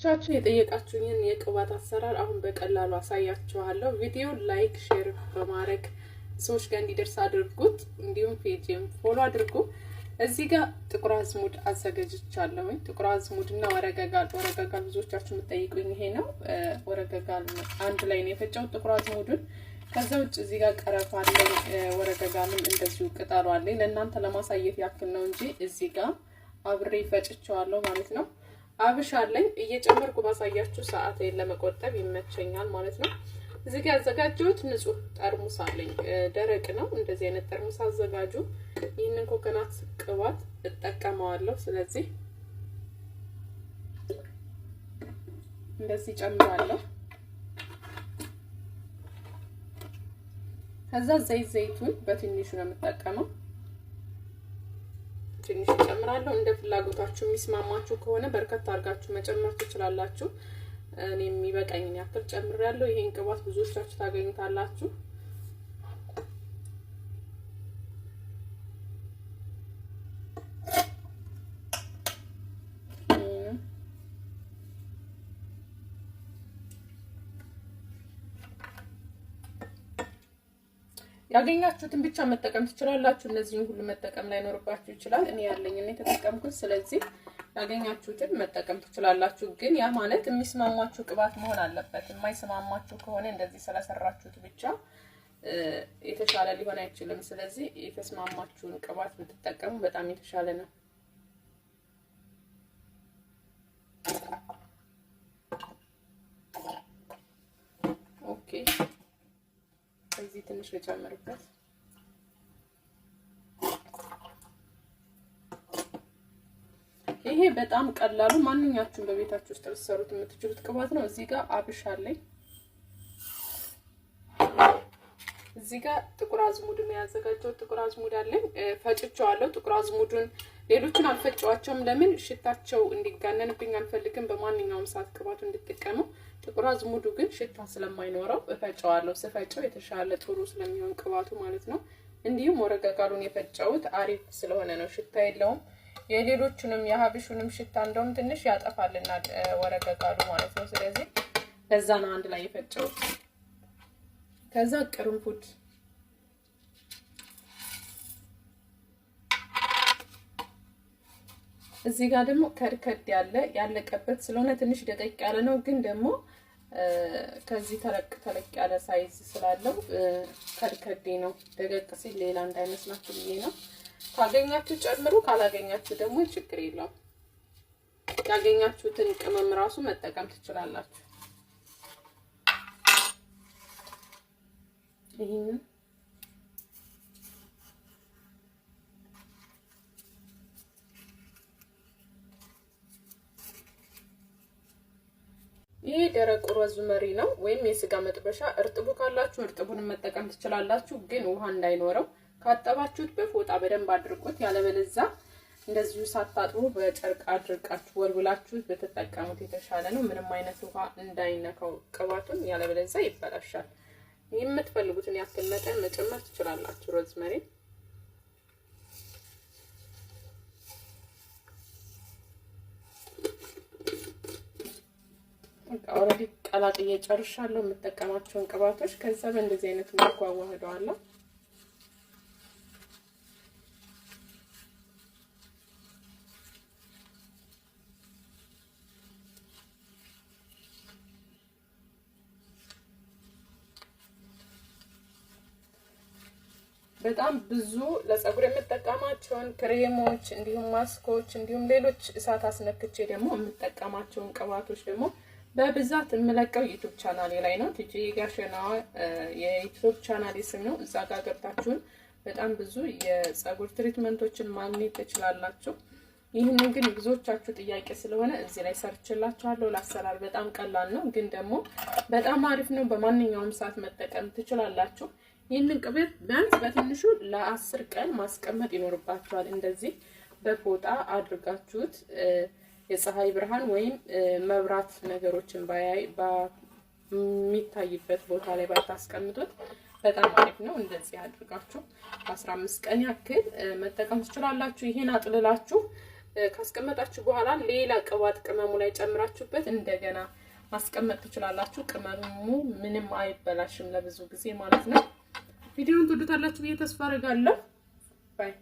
ቻችን የጠየቃችሁኝን የቅባት አሰራር አሁን በቀላሉ አሳያችኋለሁ። ቪዲዮ ላይክ ሼር በማድረግ ሰዎች ጋር እንዲደርስ አድርጉት። እንዲሁም ፔጅም ፎሎ አድርጉ። እዚህ ጋር ጥቁር አዝሙድ አዘጋጅቻለሁ። ጥቁር አዝሙድና ወረገጋል ብዙዎቻችሁ የምትጠይቁኝ ይሄ ነው። ወረገጋል አንድ ላይ ነው የፈጨው ጥቁር አዝሙዱን። ከዛ ውጭ እዚህ ጋር ቀረፋ አለኝ። ወረገጋልም እንደዚሁ ቅጠሉ አለኝ። ለእናንተ ለማሳየት ያክል ነው እንጂ እዚህ ጋር አብሬ ፈጭቸዋለሁ ማለት ነው። አብሽ አለኝ እየጨመርኩ ባሳያችሁ ሰዓቴን ለመቆጠብ ይመቸኛል ማለት ነው። እዚህ ጋር ያዘጋጀሁት ንጹህ ጠርሙስ አለኝ። ደረቅ ነው። እንደዚህ አይነት ጠርሙስ አዘጋጁ። ይህንን ኮኮናት ቅባት እጠቀመዋለሁ። ስለዚህ እንደዚህ ጨምራለሁ። ከዛ ዘይቱን በትንሹ ነው የምጠቀመው። ትንሽ ጨምራለሁ። እንደ ፍላጎታችሁ የሚስማማችሁ ከሆነ በርከት አድርጋችሁ መጨመር ትችላላችሁ። እኔ የሚበቃኝን ያክል ጨምሬያለሁ። ይሄን ቅባት ብዙዎቻችሁ ታገኙታላችሁ። ያገኛችሁትን ብቻ መጠቀም ትችላላችሁ። እነዚህን ሁሉ መጠቀም ላይ ኖርባችሁ ይችላል። እኔ ያለኝን የተጠቀምኩት። ስለዚህ ያገኛችሁትን መጠቀም ትችላላችሁ። ግን ያ ማለት የሚስማማችሁ ቅባት መሆን አለበት። የማይስማማችሁ ከሆነ እንደዚህ ስለሰራችሁት ብቻ የተሻለ ሊሆን አይችልም። ስለዚህ የተስማማችሁን ቅባት ብትጠቀሙ በጣም የተሻለ ነው። ኦኬ እዚህ ትንሽ ልጨምርበት። ይሄ በጣም ቀላሉ ማንኛችሁም በቤታችሁ ውስጥ ልትሰሩት የምትችሉት ቅባት ነው። እዚህ ጋር አብሽ አለኝ። እዚህ ጋር ጥቁር አዝሙድ ነው ያዘጋጀው። ጥቁር አዝሙድ አለኝ። ፈጭቸዋለሁ። ጥቁር አዝሙዱን ሌሎቹን አልፈጨዋቸውም። ለምን ሽታቸው እንዲጋነንብኝ አልፈልግም። በማንኛውም ሰዓት ቅባቱ እንድትጠቀሙ። ጥቁር አዝሙዱ ግን ሽታ ስለማይኖረው እፈጨዋለሁ። ስፈጨው የተሻለ ጥሩ ስለሚሆን ቅባቱ ማለት ነው። እንዲሁም ወረገጋሉን የፈጨውት አሪፍ ስለሆነ ነው። ሽታ የለውም። የሌሎቹንም የሀብሹንም ሽታ እንደውም ትንሽ ያጠፋልና ወረገጋሉ ማለት ነው። ስለዚህ ለዛ ነው አንድ ላይ የፈጨውት። ከዛ ቅርንፉድ እዚህ ጋር ደግሞ ከድከድ ያለቀበት ስለሆነ ትንሽ ደቀቅ ያለ ነው። ግን ደግሞ ከዚህ ተለቅ ያለ ሳይዝ ስላለው ከድከዴ ነው። ደቀቅ ሲል ሌላ እንዳይመስላችሁ ብዬ ነው። ካገኛችሁ ጨምሩ፣ ካላገኛችሁ ደግሞ ችግር የለውም። ያገኛችሁትን ቅመም ራሱ መጠቀም ትችላላችሁ። ይሄንን ይሄ ደረቅ ሮዝመሪ ነው ወይም የስጋ መጥበሻ። እርጥቡ ካላችሁ እርጥቡን መጠቀም ትችላላችሁ። ግን ውሃ እንዳይኖረው ካጠባችሁት በፎጣ በደንብ አድርቁት። ያለበለዚያ እንደዚሁ ሳታጥቡ በጨርቅ አድርቃችሁ ወልውላችሁት በተጠቀሙት የተሻለ ነው። ምንም አይነት ውሃ እንዳይነካው ቅባቱን፣ ያለበለዚያ ይበላሻል። የምትፈልጉትን ያክል መጠን መጨመር ትችላላችሁ ሮዝመሪ። ኦሬዲ ቀላቅዬ ጨርሻለሁ የምጠቀማቸውን ቅባቶች። ከዛ በእንደዚህ አይነት መልኩ አዋህደዋለሁ። በጣም ብዙ ለፀጉር የምጠቀማቸውን ክሬሞች እንዲሁም ማስኮች እንዲሁም ሌሎች እሳት አስነክቼ ደግሞ የምጠቀማቸውን ቅባቶች ደግሞ በብዛት የምለቀው ዩቲዩብ ቻናሌ ላይ ነው። ቲጂ ጋሸና የዩቲዩብ ቻናሌ ስም ነው። እዛ ጋር ገብታችሁን በጣም ብዙ የፀጉር ትሪትመንቶችን ማግኘት ትችላላችሁ። ይህንን ግን ብዙዎቻችሁ ጥያቄ ስለሆነ እዚህ ላይ ሰርችላችኋለሁ። ለአሰራር በጣም ቀላል ነው፣ ግን ደግሞ በጣም አሪፍ ነው። በማንኛውም ሰዓት መጠቀም ትችላላችሁ። ይህንን ቅባት ቢያንስ በትንሹ ለ10 ቀን ማስቀመጥ ይኖርባችኋል። እንደዚህ በፎጣ አድርጋችሁት የፀሐይ ብርሃን ወይም መብራት ነገሮችን በሚታይበት ቦታ ላይ ባታስቀምጡት በጣም አሪፍ ነው። እንደዚህ አድርጋችሁ 15 ቀን ያክል መጠቀም ትችላላችሁ። ይሄን አጥልላችሁ ካስቀመጣችሁ በኋላ ሌላ ቅባት ቅመሙ ላይ ጨምራችሁበት እንደገና ማስቀመጥ ትችላላችሁ። ቅመሙ ምንም አይበላሽም ለብዙ ጊዜ ማለት ነው። ቪዲዮውን ትወዱታላችሁ ብዬ ተስፋ አደርጋለሁ። ባይ